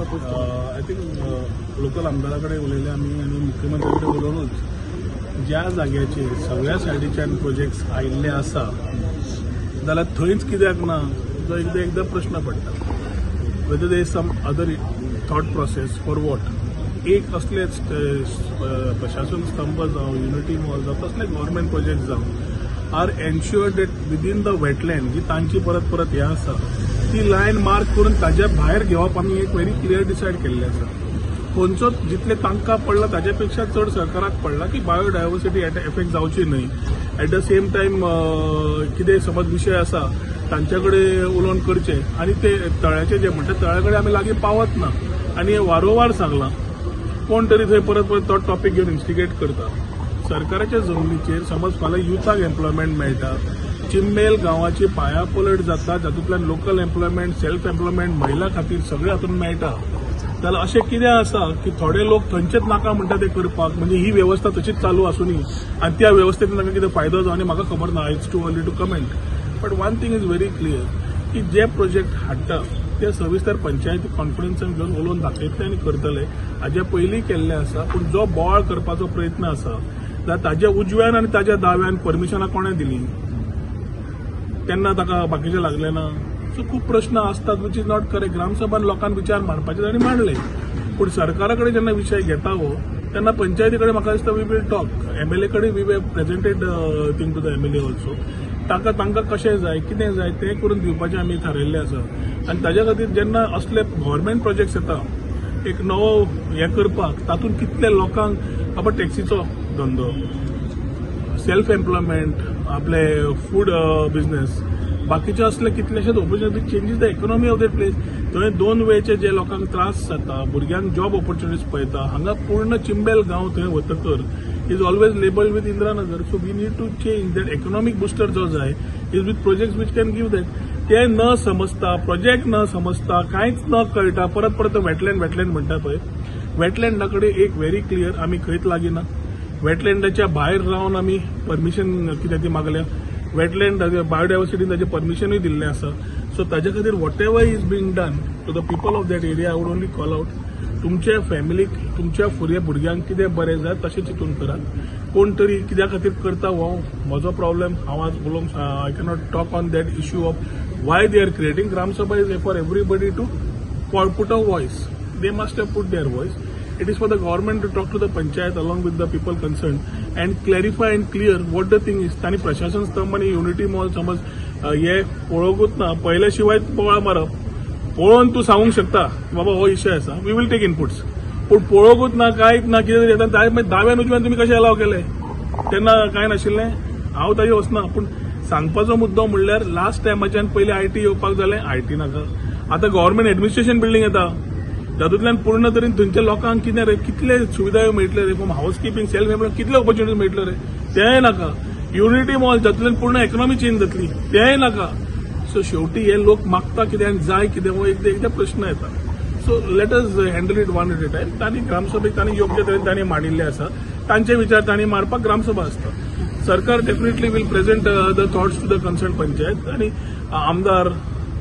I think local आमदाराकडे उलयले आमी आनी मुख्यमंत्री कडेन उलोवनूच ज्या जाग्याचेर सगळ्या सायडीच्यान प्रोजेक्ट्स आयिल्ले आसा जाल्यार थंयच कित्याक ना जो एकदा प्रश्न पडटा whether there is some other thought process for what एक असले प्रशासन स्तंभ जावं युनिटी मॉल जावं तसले गव्हर्मेंट प्रोजेक्ट जावं are ensured that within the wetland जी तांची परत परत हे आसा ती लायन मार्क करून ताज्या भायर घेवप आमी एक व्हेरी क्लियर डिसायड केल्ले आसा खंयचोच जितले तांकां पडला ताजे पेक्षा चड सरकाराक पडला की बायोडायवर्सिटी एफेक्ट जावची न्हय एट द सेम टायम कितें समज विशय आसा तांचे कडेन उलोवन करचे आनी ते तळ्याचे जे म्हणटा तळ्या कडेन आमी लागीं पावत ना आनी हे वारंवार सांगलां कोण तरी थंय परत परत तो टॉपीक घेवन इन्स्टिगेट करता सरकाराच्या जमनीचेर समज फाल्यां युथाक एम्प्लॉयमेंट मेळटा चिम्मेल गांवाची पायापलट जाता जातूंतल्यान लोकल एम्प्लॉयमेंट सेल्फ एम्प्लॉयमेंट महिला खातीर सगळे हातूंत मेळटा जाल्यार अशें कितें आसा की थोडे लोक थंयचेच नाका म्हणटा ते करपाक म्हणजे ही वेवस्था तशीच चालू आसूनी आनी त्या वेवस्थेतून तांकां कितें फायदो जावनी म्हाका खबर ना it's too early to comment but one thing is very clear की जे प्रोजेक्ट हाडटा ते सविस्तर पंचायती कॉन्फरन्सान घेवन उलोवन दाखयतले आनी करतले हाज्या पयलीं केल्ले आसा पूण जो बोवाळ करपाचो प्रयत्न आसा जाल्यार ताज्या उजव्यान आनी ताज्या दाव्यान परमिशनां कोणें दिली तेन्ना ताका बाकीचें लागलें ना सो खूब प्रश्न आसतात विच इज नॉट करेक्ट ग्रामसभान लोकांक विचार मांडपाचे आनी मांडले पूण सरकारा कडेन जेन्ना विशय घेता हो तेन्ना पंचायती कडेन म्हाका दिसता वी वील टॉक एमएलए कडेन we we presented thing to the MLA also तांकां कशें जाय कितें जाय तें करून दिवपाचें आमी थारायल्लें आसा आनी ताज्या खातीर जेन्ना असले गव्हर्मेंट प्रोजेक्ट्स येता एक नवो हें करपाक तातूंत कितले लोकांक बाबा टॅक्सीचो धंदो सेल्फ एम्प्लॉयमेंट आपले फूड बिझनेस बाकीचे असले कितलेशेच opportunity changes the economy of that place थंय दोन वेळचे जे लोकांक त्रास जाता भुरग्यांक जॉब ऑपॉर्च्युनिटीज पळयता हांगा पूर्ण चिंबेल गांव थंय वतकर is always labelled with Indiranagar so we need to change that economic booster जो जाय is with projects which can give that ते न समजता प्रोजेक्ट न समजता कांयच न कळटा परत परत वेटलँड म्हणटा पळय वेटलँडा कडेन एक व्हेरी क्लियर आमी खंयच लागीना वेटलँडाच्या भायर रावन आमी परमिशन कितें ती मागल्या वेटलँड बायोडायवर्सिटीन ताजें परमिशनूय दिल्लें आसा सो ताजे खातीर whatever is being done to the people of that area I would only call out तुमच्या फॅमिलीक तुमच्या फुडल्या भुरग्यांक कितें बरें जाय तशें चिंतून करात कोण तरी कित्या खातीर करता हो म्हजो प्रॉब्लेम हांव आज उलोवंक I cannot talk on that issue of why they are creating gram sabha is for everybody to put a voice they must have put their voice. It is for the government to talk to the panchayat along with the people concerned and clarify and clear what the thing is. तानी प्रशासन स्तंभ आणि unity mall समज हे पळोवंकूच ना पळयल्या शिवाय बोवाळ मारप पळोवन तूं सांगूंक शकता बाबा हो इशय आसा वी वील टेक इनपुट्स पूण पळोवंकूच ना कांयच ना कितें तरी येता दाव्यान उजव्यान तुमी कशें अलाव केले तेन्ना कांय नाशिल्लें हांव ताजेर वचना पूण सांगपाचो मुद्दो म्हणल्यार लास्ट टायमाच्यान पयलीं आयटी येवपाक जालें आयटी नाका आतां गव्हर्मेंट एडमिनिस्ट्रेशन बिल्डींग येता तातूंतल्यान पूर्ण तरेन थंयच्या लोकांक कितें रे कितले सुविधा मेळटले रे from housekeeping self employment कितले ऑपॉर्च्युनिटी मेळटले रे तेंय नाका युनिटी मॉल जातूंतल्यान पूर्ण इकॉनॉमी चेंज जातली तेंय नाका सो शेवटी हे लोक मागता कितें आनी जाय कितें हो एकदा प्रश्न येता so let us handle it one at a time तांणी ग्रामसभेक तांणी योग्य तरेन तांणी मांडिल्ले आसा तांचे विचार तांणी मारपाक ग्रामसभा आसता सरकार definitely will present the thoughts to the concern panchayat आनी आमदार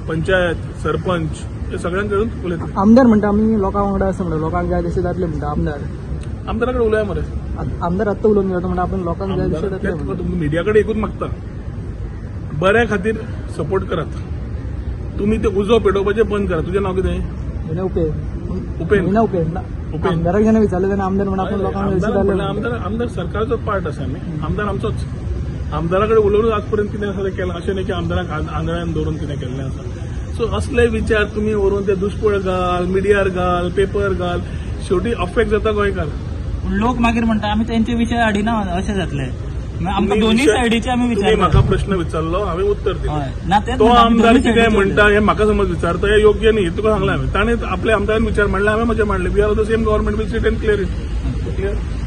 पंचायत सरपंच हे सगळ्यांकडून उलयतले आमदार म्हणटा आमी लोकां वांगडा आसा म्हणटा लोकांक जाय तशें जातले म्हणटा आमदारा कडेन उलया मरे आमदार आत्तां उलोवन घेता म्हणटा आपण लोकांक जाय तशें जातले मिडिया कडेन एकूच मागता बऱ्या खातीर सपोर्ट करात तुमी ते उजो पेटोवपाचें बंद करात तुजें नांव कितें उपेन आमदाराक जेन्ना विचारलें तेन्ना आमदार म्हणटा आपण लोकांक आमदार सरकाराचो पार्ट आसा न्ही आमदार आमचोच आमदारा कडेन उलोवन आज पर्यंत कितें आसा तें केलां अशें न्ही की आमदाराक आंगळ्यान दवरून कितें केल्लें आसा सो असले विचार तुम्ही व्हरून ते दुष्पळ घाल मिडियार घाल पेपर घाल शेवटी अफेक्ट जाता गोंयकार लोक मागीर म्हणटा आमी तेंचे विशय हाडिना अशें जातलें आमकां दोनूय सायडीचे आमी विचार म्हाका प्रश्न विचारलो हांवें उत्तर दिलें तो आमदार कितें म्हणटा हें म्हाका समज विचारता हें योग्य न्ही तुका सांगलें हांवें ताणें आपल्या आमदारान विचार मांडले हांवें म्हजे मांडले we are the same government will sit and clear it clear